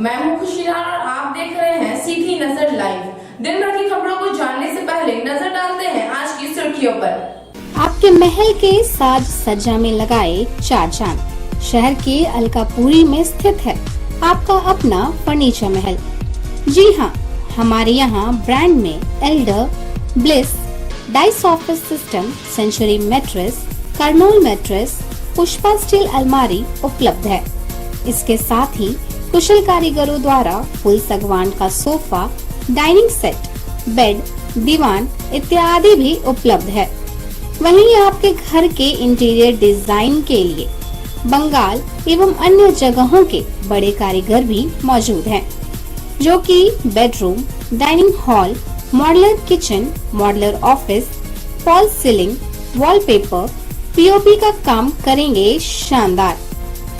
मैं हूं खुशीलाल और आप देख रहे हैं सीधी नजर लाइव। दिन भर की खबरों को जानने से पहले नजर डालते हैं आज की सुर्खियों पर। आपके महल के साज सज्जा में लगाए चार चांद। शहर के अलकापुरी में स्थित है आपका अपना फर्नीचर महल। जी हाँ, हमारे यहाँ ब्रांड में Elder, Bliss, Dice office system, Century mattress, Kurnool mattress, Pushpa steel अलमारी उपलब्ध है। इसके साथ ही कुशल कारीगरों द्वारा फुल सागवान का सोफा, डाइनिंग सेट, बेड, दीवान इत्यादि भी उपलब्ध है। वहीं आपके घर के इंटीरियर डिजाइन के लिए बंगाल एवं अन्य जगहों के बड़े कारीगर भी मौजूद हैं, जो कि bedroom, dining hall, modular kitchen, modular office, fall ceiling, wallpaper, POP का काम करेंगे शानदार।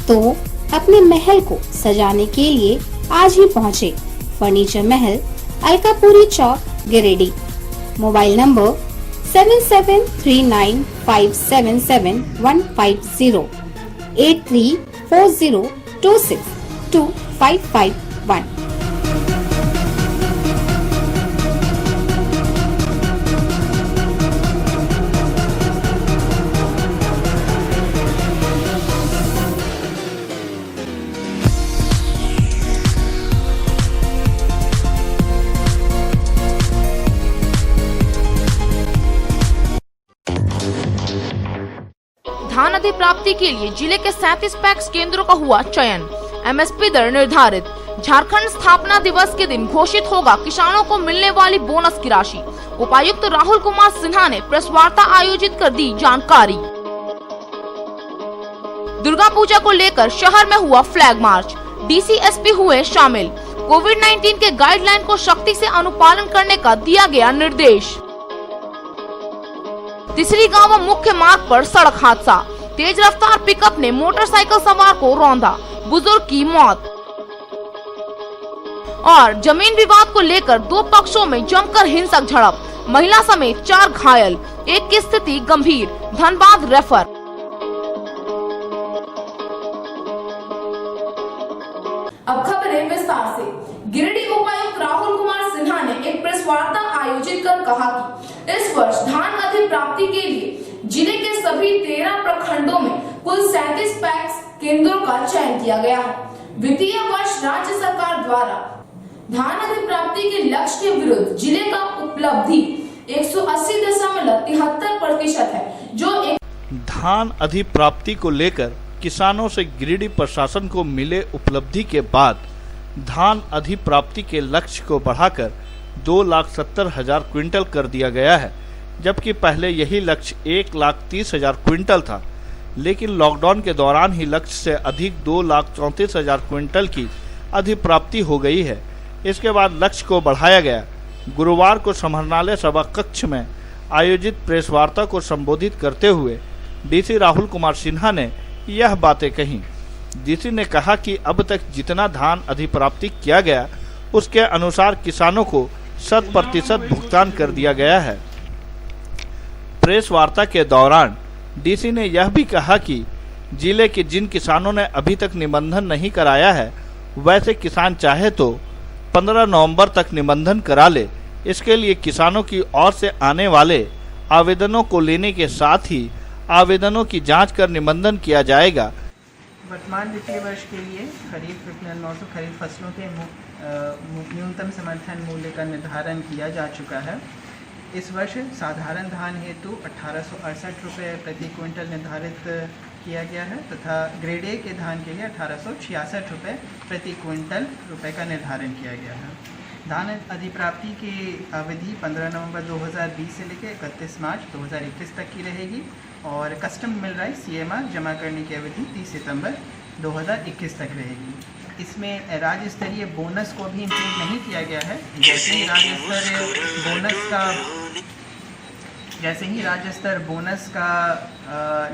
तो अपने महल को सजाने के लिए आज ही पहुँचे furniture Mahal, Alkapuri Chowk, Giridih. Mobile number 7739577150, 8340262551। धान अधिप्राप्ति के लिए जिले के 37 पैक्स केंद्रों का हुआ चयन। एमएसपी दर निर्धारित। झारखंड स्थापना दिवस के दिन घोषित होगा किसानों को मिलने वाली बोनस की राशि। उपायुक्त राहुल कुमार सिन्हा ने प्रेस वार्ता आयोजित कर दी जानकारी। दुर्गा पूजा को लेकर शहर में हुआ फ्लैग मार्च। डीसीएसपी हुए शामिल। कोविड-19 के गाइडलाइन को सख्ती से अनुपालन करने का दिया गया निर्देश। तीसरी गांव मुख्य मार्ग पर सड़क हादसा। तेज रफ्तार पिकअप ने मोटरसाइकिल सवार को रौंदा, बुजुर्ग की मौत। और जमीन विवाद को लेकर दो पक्षों में जमकर हिंसक झड़प। महिला समेत 4 घायल, एक की स्थिति गंभीर, धनबाद रेफर। अब खबरें विस्तार से। गिरिडीह उपायुक्त राहुल कुमार सिन्हा ने एक प्रेस वार्ता आयोजित कर कहा कि इस वर्ष धान अधिप्राप्ति के लिए जिले के सभी 13 प्रखंडों में कुल 37 पैक्स केंद्रों का चयन किया गया है। वित्तीय वर्ष राज्य सरकार द्वारा धान अधिप्राप्ति के लक्ष्य के विरुद्ध जिले का उपलब्धि 180.73% है, जो एक धान अधिप्राप्ति को लेकर किसानों से गिरिडीह प्रशासन को मिले उपलब्धि के बाद धान अधिप्राप्ति के लक्ष्य को बढ़ाकर 2,70,000 क्विंटल कर दिया गया है, जबकि पहले यही लक्ष्य 1,30,000 क्विंटल था। लेकिन लॉकडाउन के दौरान ही लक्ष्य से अधिक 2,34,000 क्विंटल की अधिप्राप्ति हो गई है। इसके बाद लक्ष्य को बढ़ाया गया। गुरुवार को समाहरणालय सभा कक्ष में आयोजित प्रेस वार्ता को संबोधित करते हुए डीसी राहुल कुमार सिन्हा ने यह बातें कही। डीसी ने कहा कि अब तक जितना धान अधिप्राप्ति किया गया उसके अनुसार किसानों को 100% भुगतान कर दिया गया है। प्रेस वार्ता के दौरान डीसी ने यह भी कहा कि जिले के जिन किसानों ने अभी तक निबंधन नहीं कराया है, वैसे किसान चाहे तो 15 नवंबर तक निबंधन करा ले। इसके लिए किसानों की ओर से आने वाले आवेदनों को लेने के साथ ही आवेदनों की जांच कर निबंधन किया जाएगा। वर्तमान वित्तीय वर्ष के लिए खरीफ विपणन मौसम खरीफ फसलों के न्यूनतम समर्थन मूल्य का निर्धारण किया जा चुका है। इस वर्ष साधारण धान हेतु 1868 रुपये प्रति क्विंटल निर्धारित किया गया है तथा ग्रेड ए के धान के लिए 1866 रुपये प्रति क्विंटल का निर्धारण किया गया है। धान अधिप्राप्ति की अवधि 15 नवंबर 2020 से लेकर 31 मार्च 2021 तक की रहेगी और कस्टम मिल राइस CMR जमा करने की अवधि 30 सितंबर 2021 तक रहेगी। इसमें राज्य स्तरीय बोनस को भी इंक्लूड नहीं किया गया है। जैसे ही राज्य स्तर बोनस का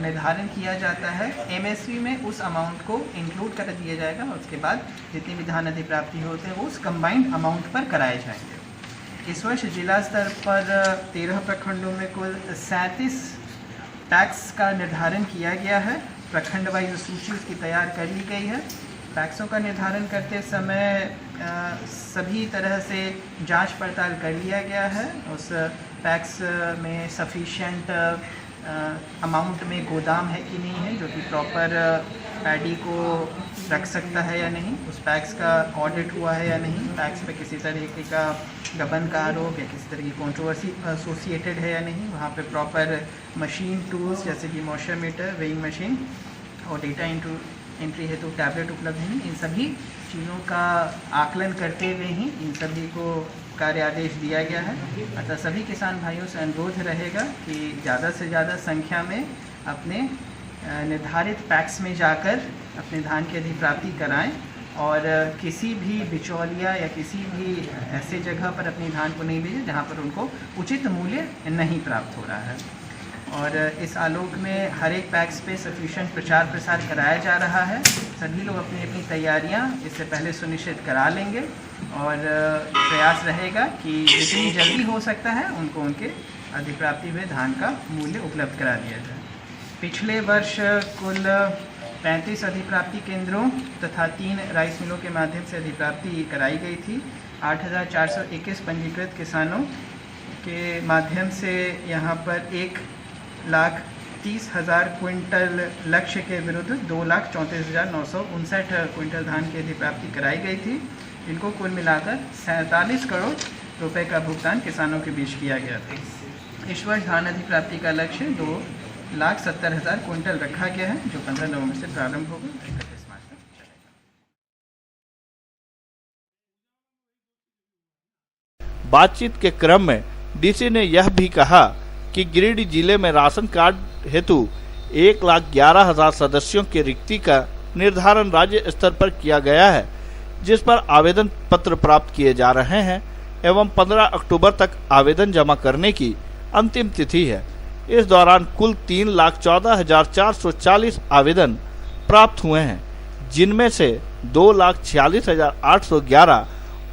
निर्धारण किया जाता है, MSP में उस अमाउंट को इंक्लूड कर दिया जाएगा और उसके बाद जितनी भी धान अधिप्राप्ति होते हैं वो उस कंबाइंड अमाउंट पर कराए जाएंगे। इस वर्ष जिला स्तर पर 13 प्रखंडों में कुल 37 पैक्स का निर्धारण किया गया है। प्रखंड वाइज सूची उसकी तैयार कर ली गई है। पैक्सों का निर्धारण करते समय सभी तरह से जांच पड़ताल कर लिया गया है। उस पैक्स में सफिशिएंट अमाउंट में गोदाम है कि नहीं है, जो कि प्रॉपर पैडी को रख सकता है या नहीं, उस पैक्स का ऑडिट हुआ है या नहीं, पैक्स पे किसी तरीके का गबन का आरोप या किसी तरह की कंट्रोवर्सी एसोसिएटेड है या नहीं, वहाँ पे प्रॉपर मशीन टूल्स जैसे कि मॉइस्चर मीटर, वेइंग मशीन और डेटा एंट्री हेतु टैबलेट उपलब्ध हैं। इन सभी चीज़ों का आकलन करते हुए ही इन सभी को कार्य आदेश दिया गया है। अतः सभी किसान भाइयों से अनुरोध रहेगा कि ज़्यादा से ज़्यादा संख्या में अपने निर्धारित पैक्स में जाकर अपने धान की अधिप्राप्ति कराएं और किसी भी बिचौलिया या किसी भी ऐसे जगह पर अपनी धान को नहीं भेजें जहां पर उनको उचित मूल्य नहीं प्राप्त हो रहा है। और इस आलोक में हर एक पैक्स पे सफिशिएंट प्रचार प्रसार कराया जा रहा है। सभी लोग अपनी अपनी तैयारियां इससे पहले सुनिश्चित करा लेंगे और प्रयास रहेगा कि जितनी जल्दी हो सकता है उनको उनके अधिप्राप्ति हुए धान का मूल्य उपलब्ध करा दिया जाए। पिछले वर्ष कुल 35 अधिप्राप्ति केंद्रों तथा 3 राइस मिलों के माध्यम से अधिप्राप्ति कराई गई थी। 8,421 पंजीकृत किसानों के माध्यम से यहाँ पर 1,30,000 क्विंटल लक्ष्य के विरुद्ध 2,34,959 क्विंटल धान की अधिप्राप्ति कराई गई थी। इनको कुल मिलाकर 47 करोड़ रुपए का भुगतान किसानों के बीच किया गया था। इस वर्ष धान अधिप्राप्ति का लक्ष्य 2,70,000 क्विंटल रखा गया है, जो 15 नवंबर से प्रारंभ होगा, 31 मार्च तक चलेगा। बातचीत के क्रम में डीसी ने यह भी कहा कि गिरिडीह जिले में राशन कार्ड हेतु 1,11,000 सदस्यों की रिक्ति का निर्धारण राज्य स्तर पर किया गया है, जिस पर आवेदन पत्र प्राप्त किए जा रहे हैं एवं 15 अक्टूबर तक आवेदन जमा करने की अंतिम तिथि है। इस दौरान कुल 3,14,440 आवेदन प्राप्त हुए हैं, जिनमें से 2,46,811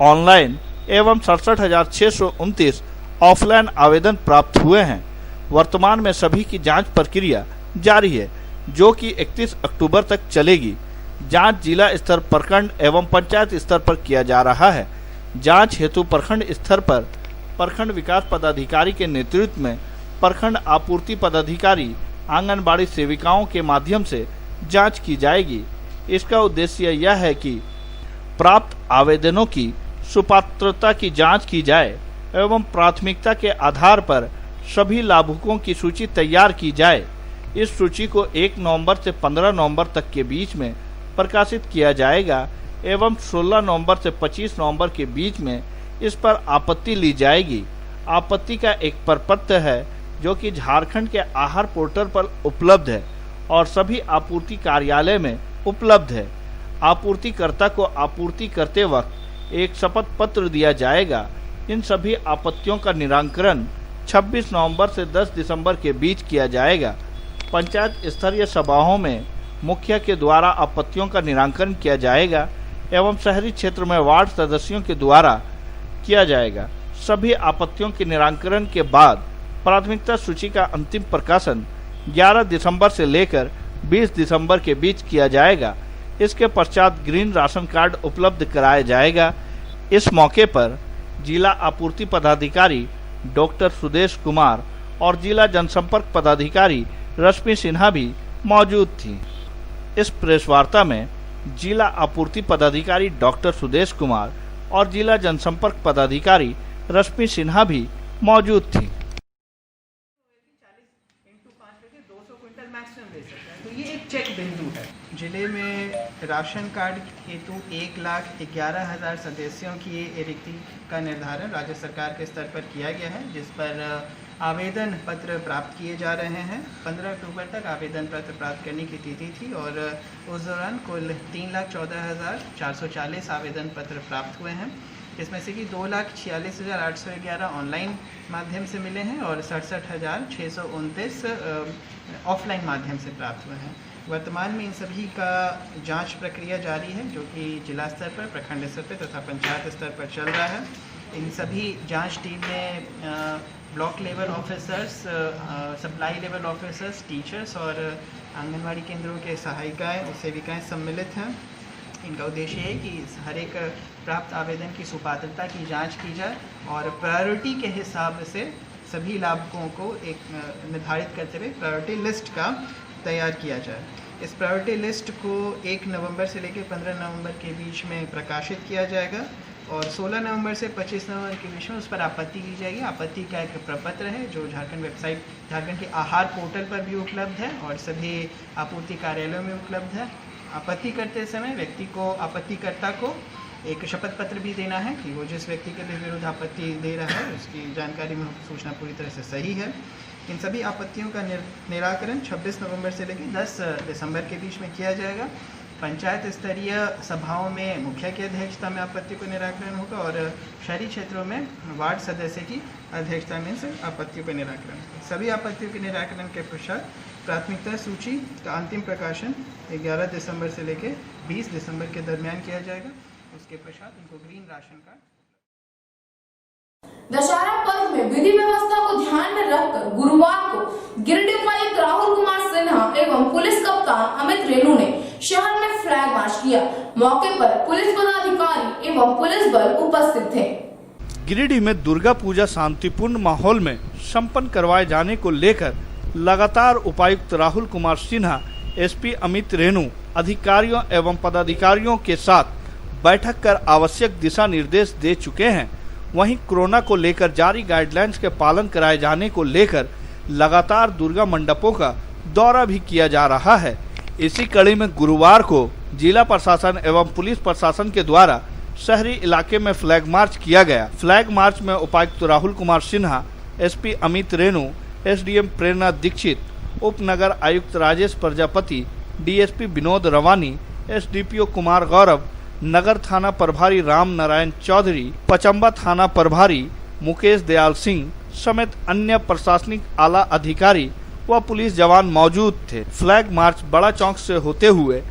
ऑनलाइन एवं 67,629 ऑफलाइन आवेदन प्राप्त हुए हैं। वर्तमान में सभी की जांच प्रक्रिया जारी है, जो कि 31 अक्टूबर तक चलेगी। जांच जिला स्तर, प्रखंड एवं पंचायत स्तर पर किया जा रहा है। जांच हेतु प्रखंड स्तर पर प्रखंड विकास पदाधिकारी के नेतृत्व में प्रखंड आपूर्ति पदाधिकारी, आंगनबाड़ी सेविकाओं के माध्यम से जांच की जाएगी। इसका उद्देश्य यह है कि प्राप्त आवेदनों की सुपात्रता की जांच की जाए एवं प्राथमिकता के आधार पर सभी लाभुकों की सूची तैयार की जाए। इस सूची को 1 नवंबर से 15 नवंबर तक के बीच में प्रकाशित किया जाएगा एवं 16 नवंबर से 25 नवंबर के बीच में इस पर आपत्ति ली जाएगी। आपत्ति का एक प्रपत्र है, जो कि झारखंड के आहार पोर्टल पर उपलब्ध है और सभी आपूर्ति कार्यालय में उपलब्ध है। आपूर्तिकर्ता को आपूर्ति करते वक्त एक शपथ पत्र दिया जाएगा। इन सभी आपत्तियों का निराकरण 26 नवंबर से 10 दिसंबर के बीच किया जाएगा। पंचायत स्तरीय सभाओं में मुखिया के द्वारा आपत्तियों का निराकरण किया जाएगा एवं शहरी क्षेत्र में वार्ड सदस्यों के द्वारा किया जाएगा। सभी आपत्तियों के निराकरण के बाद प्राथमिकता सूची का अंतिम प्रकाशन 11 दिसंबर से लेकर 20 दिसंबर के बीच किया जाएगा। इसके पश्चात ग्रीन राशन कार्ड उपलब्ध कराया जाएगा। इस मौके पर जिला आपूर्ति पदाधिकारी डॉक्टर सुदेश कुमार और जिला जनसंपर्क पदाधिकारी रश्मि सिन्हा भी मौजूद थी। इस प्रेस वार्ता में जिला आपूर्ति पदाधिकारी डॉक्टर सुदेश कुमार और जिला जनसंपर्क पदाधिकारी रश्मि सिन्हा भी मौजूद थी। 200 क्विंटल मैक्सिमम दे सकते हैं, तो ये एक चेक बिंदु है। जिले में राशन कार्ड हेतु 1,11,000 सदस्यों की रिक्ति का निर्धारण राज्य सरकार के स्तर पर किया गया है, जिस पर आवेदन पत्र प्राप्त किए जा रहे हैं। 15 अक्टूबर तक आवेदन पत्र प्राप्त करने की तिथि थी और उस दौरान कुल 3,14,440 आवेदन पत्र प्राप्त हुए हैं। इसमें से कि 2,46,811 ऑनलाइन माध्यम से मिले हैं और 67,629 ऑफलाइन माध्यम से प्राप्त हुए हैं। वर्तमान में इन सभी का जांच प्रक्रिया जारी है, जो कि जिला स्तर पर, प्रखंड स्तर पर तथा पंचायत स्तर पर चल रहा है। इन सभी जांच टीम में block level officers, supply level officers, teachers और आंगनवाड़ी केंद्रों के सहायिकाएँ और सेविकाएँ सम्मिलित हैं। इनका उद्देश्य है कि हर एक प्राप्त आवेदन की सुपात्रता की जांच की जाए और प्रायोरिटी के हिसाब से सभी लाभुकों को एक निर्धारित करते हुए प्रायोरिटी लिस्ट का तैयार किया जाए। इस प्रायोरिटी लिस्ट को 1 नवंबर से लेकर 15 नवंबर के बीच में प्रकाशित किया जाएगा और 16 नवंबर से 25 नवंबर के बीच में उस पर आपत्ति की जाएगी। आपत्ति का एक प्रपत्र है जो झारखंड वेबसाइट, झारखंड के आहार पोर्टल पर भी उपलब्ध है और सभी आपूर्ति कार्यालयों में उपलब्ध है। आपत्ति करते समय व्यक्ति को, आपत्तिकर्ता को एक शपथ पत्र भी देना है कि वो जिस व्यक्ति के विरुद्ध आपत्ति दे रहा है उसकी जानकारी में सूचना पूरी तरह से सही है। इन सभी आपत्तियों का निराकरण 26 नवंबर से लेकर 10 दिसंबर के बीच में किया जाएगा। पंचायत स्तरीय सभाओं में मुखिया की अध्यक्षता में आपत्ति को निराकरण होगा और शहरी क्षेत्रों में वार्ड सदस्य की अध्यक्षता में से आपत्तियों का निराकरण होगा। सभी आपत्तियों के निराकरण के पश्चात प्राथमिकता सूची का अंतिम प्रकाशन 11 दिसंबर से लेकर 20 दिसंबर के दरमियान किया जाएगा। उसके पश्चात इनको ग्रीन राशन कार्ड। दशहरा पर्व में विधि व्यवस्था को ध्यान में रखकर गुरुवार को गिरिडीह उपायुक्त राहुल कुमार सिन्हा एवं पुलिस कप्तान अमित रेणु ने शहर में फ्लैग मार्च किया। मौके पर पुलिस पदाधिकारी एवं पुलिस बल उपस्थित थे। गिरिडीह में दुर्गा पूजा शांतिपूर्ण माहौल में संपन्न करवाए जाने को लेकर लगातार उपायुक्त राहुल कुमार सिन्हा, एसपी अमित रेणु अधिकारियों एवं पदाधिकारियों के साथ बैठक कर आवश्यक दिशा निर्देश दे चुके हैं। वहीं कोरोना को लेकर जारी गाइडलाइंस के पालन कराए जाने को लेकर लगातार दुर्गा मंडपों का दौरा भी किया जा रहा है। इसी कड़ी में गुरुवार को जिला प्रशासन एवं पुलिस प्रशासन के द्वारा शहरी इलाके में फ्लैग मार्च किया गया। फ्लैग मार्च में उपायुक्त राहुल कुमार सिन्हा, एसपी अमित रेणु, एसडीएम प्रेरणा दीक्षित, उप नगर आयुक्त राजेश प्रजापति, डीएसपी विनोद रवानी, एसडीपीओ कुमार गौरव, नगर थाना प्रभारी राम नारायण चौधरी, पचम्बा थाना प्रभारी मुकेश दयाल सिंह समेत अन्य प्रशासनिक आला अधिकारी व पुलिस जवान मौजूद थे। फ्लैग मार्च बड़ा चौक से होते हुए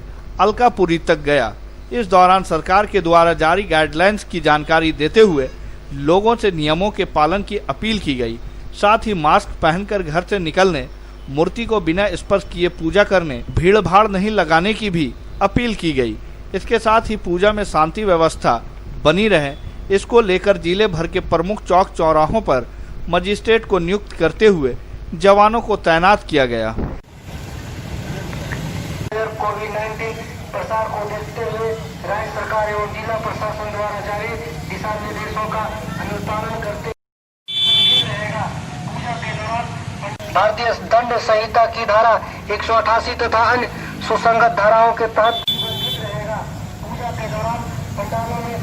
अलकापुरी तक गया। इस दौरान सरकार के द्वारा जारी गाइडलाइंस की जानकारी देते हुए लोगों से नियमों के पालन की अपील की गई। साथ ही मास्क पहनकर घर से निकलने, मूर्ति को बिना स्पर्श किए पूजा करने, भीड़ भाड़ नहीं लगाने की भी अपील की गई। इसके साथ ही पूजा में शांति व्यवस्था बनी रहे, इसको लेकर जिले भर के प्रमुख चौक चौराहों पर मजिस्ट्रेट को नियुक्त करते हुए जवानों को तैनात किया गया। कोविड-19 प्रसार को देखते हुए राज्य सरकार एवं जिला प्रशासन द्वारा जारी दिशा निर्देशों का अनुपालन करते रहेगा। पूजा के दौरान भारतीय दंड संहिता की धारा 188 तथा अन्य सुसंगत धाराओं के तहत रहेगा। पूजा के दौरान पंडालों में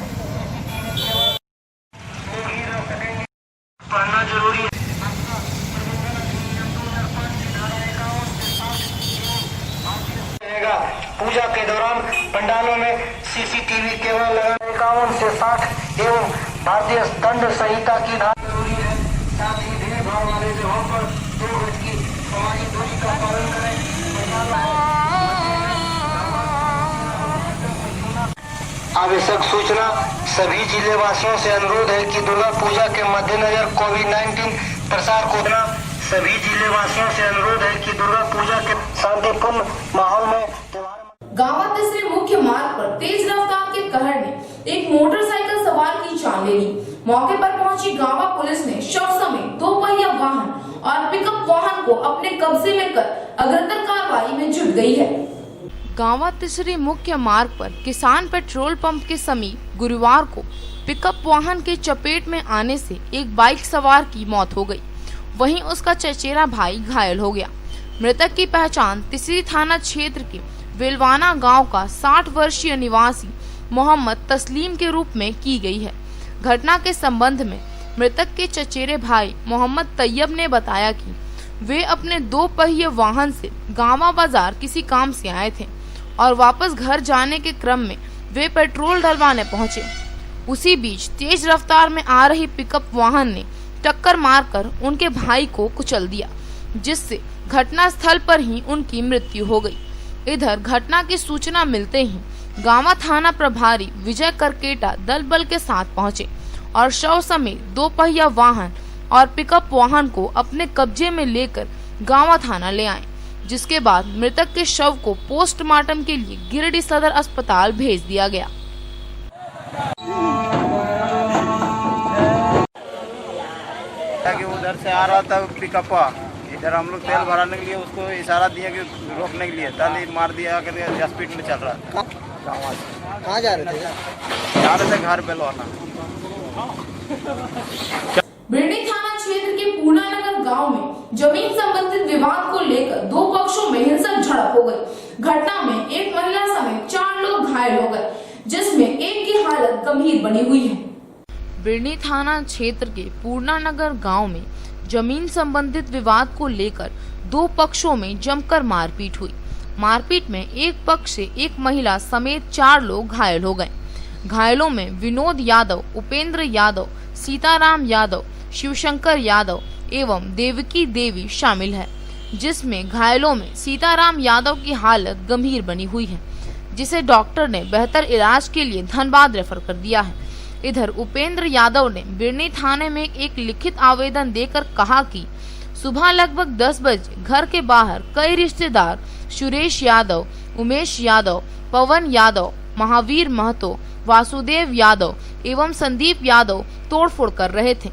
पढ़ना जरूरी है। पूजा के दौरान पंडालों में सीसीटीवी कैमरा लगाना 51 से 60 एवं भारतीय दंड संहिता की धारा जरूरी है। साथ ही भीड़ भाड़ वाले जगहों पर 2 गज की सामाजिक दूरी का पालन करें। आवश्यक सूचना सभी जिले वासियों से अनुरोध है कि दुर्गा पूजा के मद्देनजर कोविड-19 प्रसार को सभी जिले वासियों से अनुरोध है कि दुर्गा पूजा के शांतिपूर्ण माहौल में गांवा तीसरे मुख्य मार्ग पर तेज रफ्तार के कहर ने एक मोटरसाइकिल सवार की जान ले ली। मौके पर पहुंची गांवा पुलिस ने शव समेत 2 पहिया वाहन और पिकअप वाहन को अपने कब्जे में कर अग्रतर कार्रवाई में जुट गई है। गांवा तीसरे मुख्य मार्ग पर किसान पेट्रोल पंप के समीप गुरुवार को पिकअप वाहन के चपेट में आने से एक बाइक सवार की मौत हो गई। वहीं उसका चचेरा भाई घायल हो गया। मृतक की पहचान तिसरी थाना क्षेत्र के वेलवाना गांव का 60 वर्षीय निवासी मोहम्मद तस्लीम के रूप में की गई है। घटना के संबंध में मृतक के चचेरे भाई मोहम्मद तैयब ने बताया कि वे अपने 2 पहिए वाहन से गांवा बाजार किसी काम से आए थे और वापस घर जाने के क्रम में वे पेट्रोल डलवाने पहुंचे। उसी बीच तेज रफ्तार में आ रही पिकअप वाहन ने टक्कर मारकर उनके भाई को कुचल दिया, जिससे घटना स्थल पर ही उनकी मृत्यु हो गई। इधर घटना की सूचना मिलते ही गांवा थाना प्रभारी विजय करकेटा दल बल के साथ पहुंचे और शव समेत 2 पहिया वाहन और पिकअप वाहन को अपने कब्जे में लेकर गांवा थाना ले आए, जिसके बाद मृतक के शव को पोस्टमार्टम के लिए गिरिडीह सदर अस्पताल भेज दिया गया। कि उधर से आ रहा था पिकअप, इधर हम लोग तेल भराने के लिए उसको इशारा दिया कि रोकने के लिए, ताली मार दिया करके स्पीड में चल रहा था। कहाँ जा रहे थे? घर पे लौटना। बिरनी थाना क्षेत्र के पूर्णानगर गांव में जमीन संबंधित विवाद को लेकर दो पक्षों में हिंसक झड़प हो गई। घटना में एक महिला समेत 4 लोग घायल हो गए, जिसमें एक की हालत गंभीर बनी हुई है। बिरनी थाना क्षेत्र के पूर्णानगर गांव में जमीन संबंधित विवाद को लेकर दो पक्षों में जमकर मारपीट हुई। मारपीट में एक पक्ष से एक महिला समेत 4 लोग घायल हो गए। घायलों में विनोद यादव, उपेंद्र यादव, सीताराम यादव, शिवशंकर यादव एवं देवकी देवी शामिल है, जिसमें घायलों में सीताराम यादव की हालत गंभीर बनी हुई है, जिसे डॉक्टर ने बेहतर इलाज के लिए धनबाद रेफर कर दिया है। इधर उपेंद्र यादव ने बिरनी थाने में एक लिखित आवेदन देकर कहा कि सुबह लगभग 10 बजे घर के बाहर कई रिश्तेदार सुरेश यादव, उमेश यादव, पवन यादव, महावीर महतो, वासुदेव यादव एवं संदीप यादव तोड़फोड़ कर रहे थे।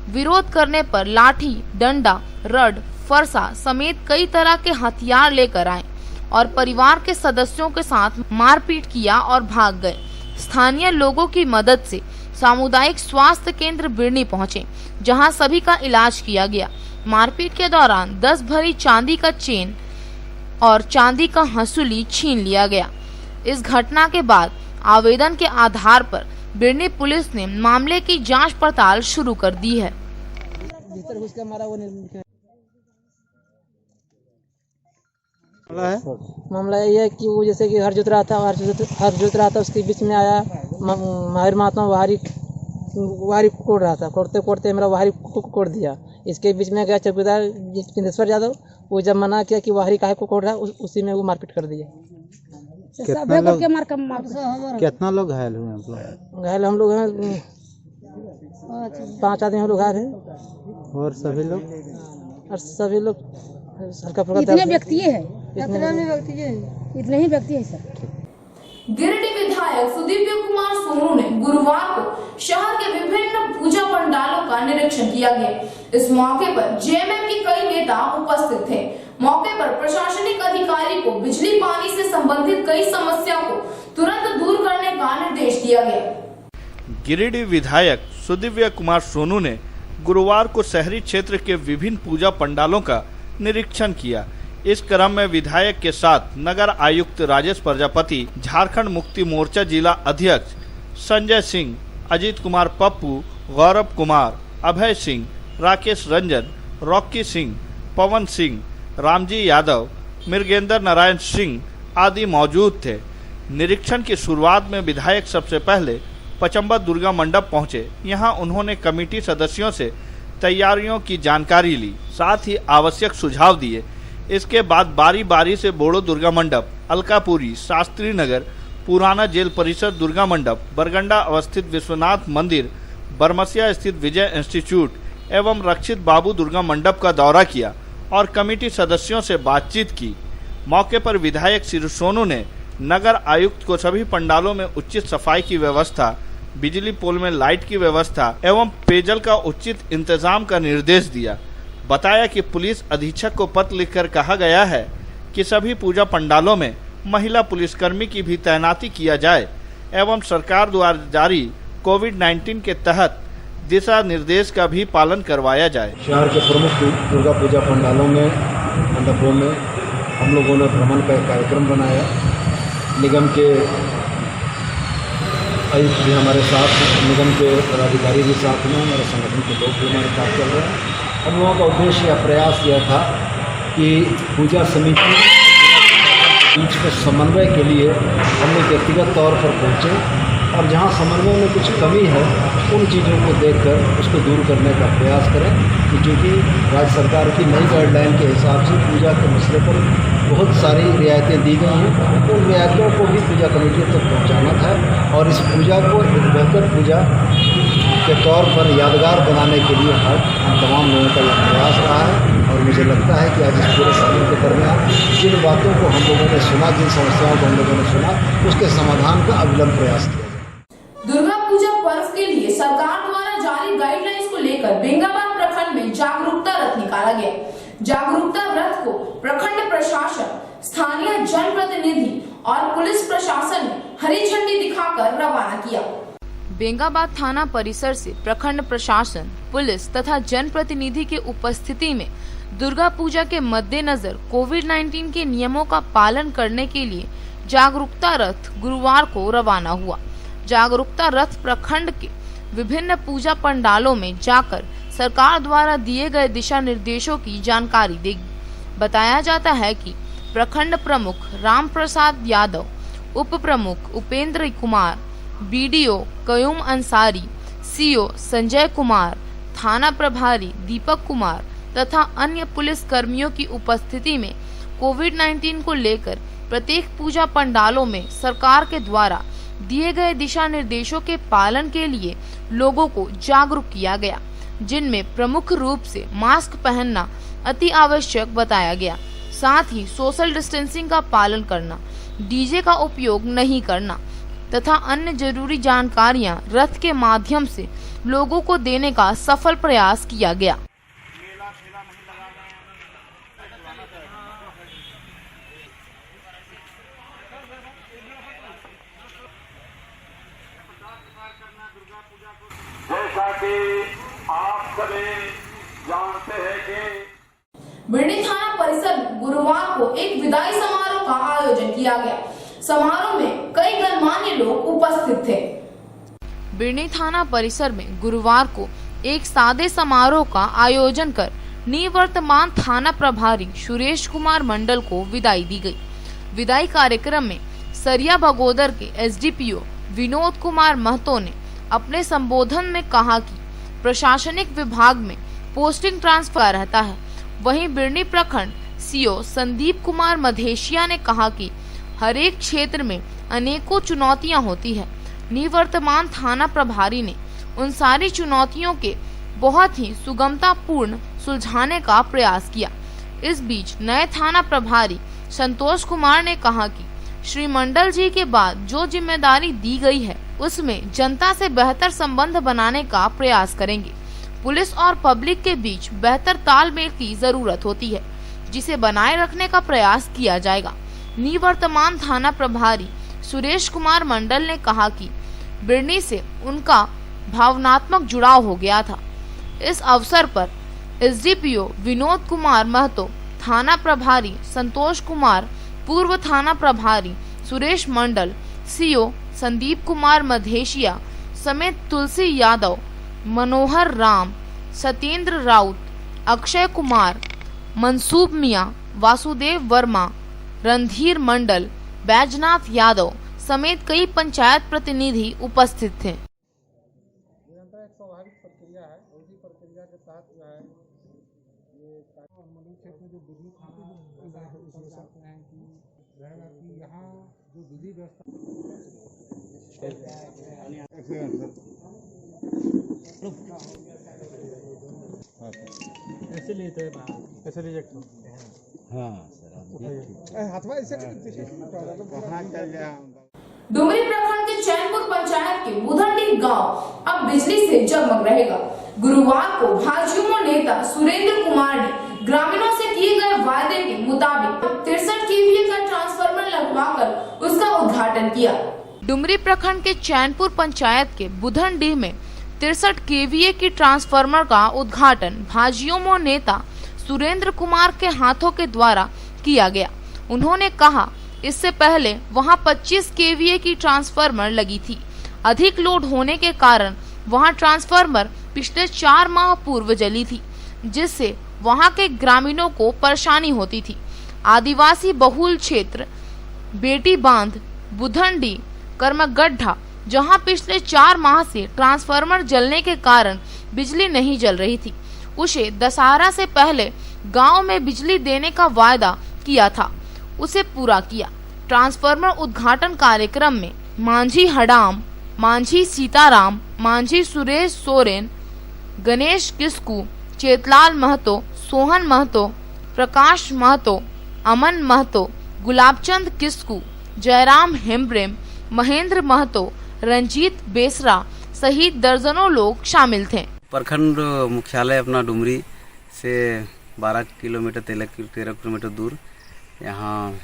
विरोध करने पर लाठी, डंडा, रड, फरसा समेत कई तरह के हथियार लेकर आए और परिवार के सदस्यों के साथ मारपीट किया और भाग गए। स्थानीय लोगों की मदद से सामुदायिक स्वास्थ्य केंद्र बिरनी पहुंचे, जहां सभी का इलाज किया गया। मारपीट के दौरान 10 भरी चांदी का चेन और चांदी का हंसुली छीन लिया गया। इस घटना के बाद आवेदन के आधार पर बिरनी पुलिस ने मामले की जांच पड़ताल शुरू कर दी है। मामला ये है कि वो जैसे कि हर जोत रहा था उसके बीच में आया माहिर महात्मा वाहरी कोड़ रहा था, कोड़ते मेरा वाहरी कोड़ दिया। इसके बीच में गया चौकीदार जितेश्वर यादव, वो जब मना किया कि वाहरी काहे को कोड़ रहा है, उसी में वो मारपीट कर दिया। कितना लोग घायल हुए? घायल हम लोग हैं 5 आदमी हम लोग घायल हैं। और सभी लोग कितने व्यक्ति है? इतने ही व्यक्ति है सर। गिरिडीह विधायक सुदीव्य कुमार सोनू ने गुरुवार को शहर के विभिन्न पूजा पंडालों का निरीक्षण किया गया। इस मौके पर जेएमएम के कई नेता उपस्थित थे। मौके पर प्रशासनिक अधिकारी को बिजली पानी से संबंधित कई समस्या को तुरंत दूर करने का निर्देश दिया गया। गिरिडीह विधायक सुदीव्य कुमार सोनू ने गुरुवार को शहरी क्षेत्र के विभिन्न पूजा पंडालों का निरीक्षण किया। इस क्रम में विधायक के साथ नगर आयुक्त राजेश प्रजापति, झारखंड मुक्ति मोर्चा जिला अध्यक्ष संजय सिंह, अजीत कुमार पप्पू, गौरव कुमार, अभय सिंह, राकेश रंजन, रॉकी सिंह, पवन सिंह, रामजी यादव, मृगेंद्र नारायण सिंह आदि मौजूद थे। निरीक्षण की शुरुआत में विधायक सबसे पहले पचम्बर दुर्गा मंडप पहुंचे। यहां उन्होंने कमेटी सदस्यों से तैयारियों की जानकारी ली, साथ ही आवश्यक सुझाव दिए। इसके बाद बारी बारी से बोड़ो दुर्गा मंडप, अलकापुरी, शास्त्री नगर, पुराना जेल परिसर दुर्गा मंडप, बरगंडा अवस्थित विश्वनाथ मंदिर, बरमसिया स्थित विजय इंस्टीट्यूट एवं रक्षित बाबू दुर्गा मंडप का दौरा किया और कमेटी सदस्यों से बातचीत की। मौके पर विधायक श्री सोनू ने नगर आयुक्त को सभी पंडालों में उचित सफाई की व्यवस्था, बिजली पोल में लाइट की व्यवस्था एवं पेयजल का उचित इंतजाम का निर्देश दिया। बताया कि पुलिस अधीक्षक को पत्र लिखकर कहा गया है कि सभी पूजा पंडालों में महिला पुलिसकर्मी की भी तैनाती किया जाए एवं सरकार द्वारा जारी कोविड-19 के तहत दिशा निर्देश का भी पालन करवाया जाए। शहर के प्रमुख दुर्गा पूजा पंडालों में, मंडपों में हम लोगों ने भ्रमण का कार्यक्रम बनाया। निगम के आयुक्त भी हमारे साथ, निगम के पदाधिकारी भी साथ में, हमारे संगठन के लोग भी हमारे साथ चल रहे हैं। हम लोगों का उद्देश्य या प्रयास यह था कि पूजा समिति बीच में समन्वय के लिए हम लोग व्यक्तिगत तौर पर पहुँचे और जहाँ समन्वय में कुछ कमी है उन चीज़ों को देखकर उसको दूर करने का प्रयास करें। क्योंकि राज्य सरकार की नई गाइडलाइन के हिसाब से पूजा के मसले पर बहुत सारी रियायतें दी गई हैं, उन रियायतों को भी पूजा कमेटी तक पहुँचाना था और इस पूजा को एक बेहतर पूजा के तौर पर यादगार बनाने के लिए हम तमाम लोगों का यह प्रयास रहा है और मुझे लगता है कि आज इस पूरे समय के दरमियान जिन बातों को हम लोगों ने सुना, जिन समस्याओं को हम लोगों ने सुना, उसके समाधान का अविलंब प्रयास किया जाए। दुर्गा पूजा पर्व के लिए सरकार द्वारा जारी गाइडलाइंस को लेकर बेंगाबाद प्रखंड में जागरूकता रथ निकाला गया। जागरूकता रथ को प्रखंड प्रशासन, स्थानीय जनप्रतिनिधि और पुलिस प्रशासन ने हरी झंडी दिखाकर रवाना किया। बेंगाबाद थाना परिसर से प्रखंड प्रशासन, पुलिस तथा जनप्रतिनिधि के उपस्थिति में दुर्गा पूजा के मद्देनजर कोविड-19 के नियमों का पालन करने के लिए जागरूकता रथ गुरुवार को रवाना हुआ। जागरूकता रथ प्रखंड के विभिन्न पूजा पंडालों में जाकर सरकार द्वारा दिए गए दिशा निर्देशों की जानकारी देगी। बताया जाता है कि प्रखंड प्रमुख राम प्रसाद यादव, उप प्रमुख उपेंद्र कुमार, बीडीओ कयूम अंसारी, सीओ संजय कुमार, थाना प्रभारी दीपक कुमार तथा अन्य पुलिस कर्मियों की उपस्थिति में कोविड-19 को लेकर प्रत्येक पूजा पंडालों में सरकार के द्वारा दिए गए दिशा निर्देशों के पालन के लिए लोगों को जागरूक किया गया, जिनमें प्रमुख रूप से मास्क पहनना अति आवश्यक बताया गया। साथ ही सोशल डिस्टेंसिंग का पालन करना, डीजे का उपयोग नहीं करना तथा अन्य जरूरी जानकारियां रथ के माध्यम से लोगों को देने का सफल प्रयास किया गया। जैसा कि आप सभी जानते हैं कि बिरनी थाना परिसर में गुरुवार को एक विदाई समारोह का आयोजन किया गया। समारोह में कई गणमान्य लोग उपस्थित थे। बिरनी थाना परिसर में गुरुवार को एक सादे समारोह का आयोजन कर निवर्तमान थाना प्रभारी सुरेश कुमार मंडल को विदाई दी गई। विदाई कार्यक्रम में सरिया बगोदर के एसडीपीओ विनोद कुमार महतो ने अपने संबोधन में कहा कि प्रशासनिक विभाग में पोस्टिंग ट्रांसफर रहता है। वहीं बिरनी प्रखंड सीओ संदीप कुमार मधेशिया ने कहा कि हर एक क्षेत्र में अनेकों चुनौतियां होती है। निवर्तमान थाना प्रभारी ने उन सारी चुनौतियों के बहुत ही सुगमता पूर्ण सुलझाने का प्रयास किया। इस बीच नए थाना प्रभारी संतोष कुमार ने कहा कि श्री मंडल जी के बाद जो जिम्मेदारी दी गई है उसमें जनता से बेहतर संबंध बनाने का प्रयास करेंगे। पुलिस और पब्लिक के बीच बेहतर तालमेल की जरूरत होती है, जिसे बनाए रखने का प्रयास किया जाएगा। निवर्तमान थाना प्रभारी सुरेश कुमार मंडल ने कहा कि बिरनी से उनका भावनात्मक जुड़ाव हो गया था। इस अवसर पर एसडीपीओ विनोद कुमार महतो, थाना प्रभारी संतोष कुमार, पूर्व थाना प्रभारी सुरेश मंडल, सीओ संदीप कुमार मधेशिया समेत तुलसी यादव, मनोहर राम, सत्येंद्र राउत, अक्षय कुमार, मनसूब मियां, वासुदेव वर्मा, रणधीर मंडल, बैजनाथ यादव समेत कई पंचायत प्रतिनिधि उपस्थित थे। एक स्वाभाविक प्रक्रिया है। उसी प्रक्रिया के तहत जो है ये क्षेत्र में जो बिजली थाना सकते हैं कि रहेगा कि यहाँ जो बिजली व्यवस्था ऐसे लेते हैं, ऐसे रिजेक्ट हो। हाँ डुमरी प्रखंड के चैनपुर पंचायत के बुधंडी गांव अब बिजली से जगमग रहेगा। गुरुवार को भाजयुमो नेता सुरेंद्र कुमार ने ग्रामीणों से किए गए वायदे के मुताबिक 63 केवीए का ट्रांसफार्मर लगवाकर उसका उद्घाटन किया। डुमरी प्रखंड के चैनपुर पंचायत के बुधंडी में 63 केवीए की ट्रांसफार्मर का उद्घाटन भाजयुमो नेता सुरेंद्र कुमार के हाथों के द्वारा किया गया। उन्होंने कहा, इससे पहले वहां 25 केवीए की ट्रांसफार्मर लगी थी। अधिक लोड होने के कारण वहां ट्रांसफार्मर पिछले 4 माह पूर्व जली थी, जिससे वहां के ग्रामीणों को परेशानी होती थी। आदिवासी बहुल क्षेत्र बेटी बांध, बुधंडी, कर्मगड्ढा, जहां पिछले 4 माह से ट्रांसफार्मर जलने के कारण बिजली नहीं जल रही थी, उसे दशहरा से पहले गांव में बिजली देने का वायदा किया था, उसे पूरा किया। ट्रांसफार्मर उद्घाटन कार्यक्रम में मांझी हडाम, मांझी सीताराम, मांझी सुरेश सोरेन, गणेश किस्कू, चेतलाल महतो, सोहन महतो, प्रकाश महतो, अमन महतो, गुलाबचंद किस्कू, जयराम हेम्ब्रेम, महेंद्र महतो, रंजीत बेसरा सहित दर्जनों लोग शामिल थे। प्रखंड मुख्यालय अपना डुमरी से 12 किलोमीटर 13 किलोमीटर दूर यहाँ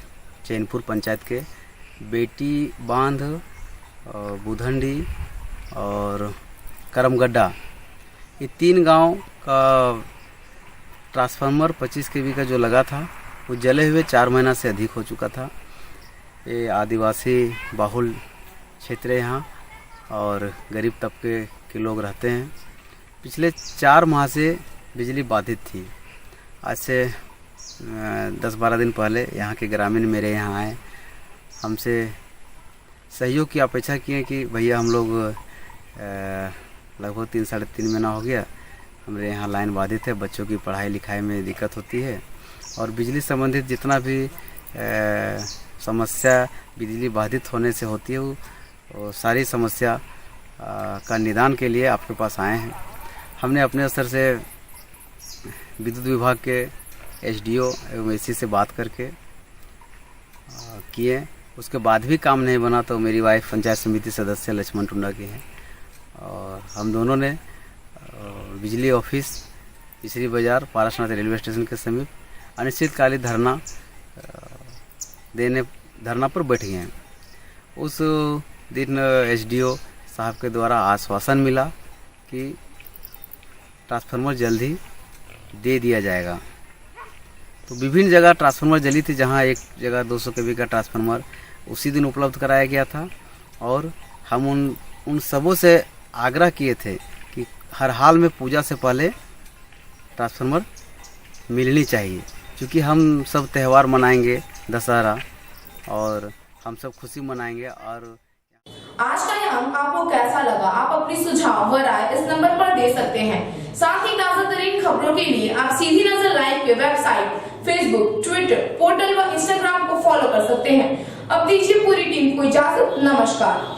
चैनपुर पंचायत के बेटी बांध, बुधंडी और करमगड्ढा, ये 3 गांव का ट्रांसफार्मर 25 kV का जो लगा था वो जले हुए 4 महीना से अधिक हो चुका था। ये आदिवासी बाहुल क्षेत्र है यहाँ और गरीब तबके के लोग रहते हैं। पिछले 4 माह से बिजली बाधित थी। आज से 10-12 दिन पहले यहाँ के ग्रामीण मेरे यहाँ आए, हमसे सहयोग की अपेक्षा किए कि भैया हम लोग लगभग 3-3.5 महीना हो गया हमारे यहाँ लाइन बाधित है, बच्चों की पढ़ाई लिखाई में दिक्कत होती है और बिजली संबंधित जितना भी समस्या बिजली बाधित होने से होती है वो सारी समस्या का निदान के लिए आपके पास आए हैं। हमने अपने स्तर से विद्युत विभाग के एसडीओ एवं एसी से बात करके किए, उसके बाद भी काम नहीं बना तो मेरी वाइफ पंचायत समिति सदस्य लक्ष्मण टुंडा की है और हम दोनों ने बिजली ऑफिस तीसरी बाजार पारसनाथ रेलवे स्टेशन के समीप अनिश्चितकालीन धरना पर बैठ गए हैं। उस दिन एसडीओ साहब के द्वारा आश्वासन मिला कि ट्रांसफार्मर जल्द ही दे दिया जाएगा। तो विभिन्न जगह ट्रांसफार्मर जली थी, जहां एक जगह 200 kV का ट्रांसफार्मर उसी दिन उपलब्ध कराया गया था और हम उन सबों से आग्रह किए थे कि हर हाल में पूजा से पहले ट्रांसफार्मर मिलनी चाहिए, क्योंकि हम सब त्यौहार मनाएंगे दशहरा और हम सब खुशी मनाएंगे। और आज का यह अंक आपको कैसा लगा? आप अपनी सुझाव व राय इस नंबर पर दे सकते हैं। साथ ही ताजा तरीन खबरों के लिए आप सीधी नजर लाइव के वेबसाइट, फेसबुक, ट्विटर, पोर्टल व इंस्टाग्राम को फॉलो कर सकते हैं। अब दीजिए पूरी टीम को इजाजत। नमस्कार।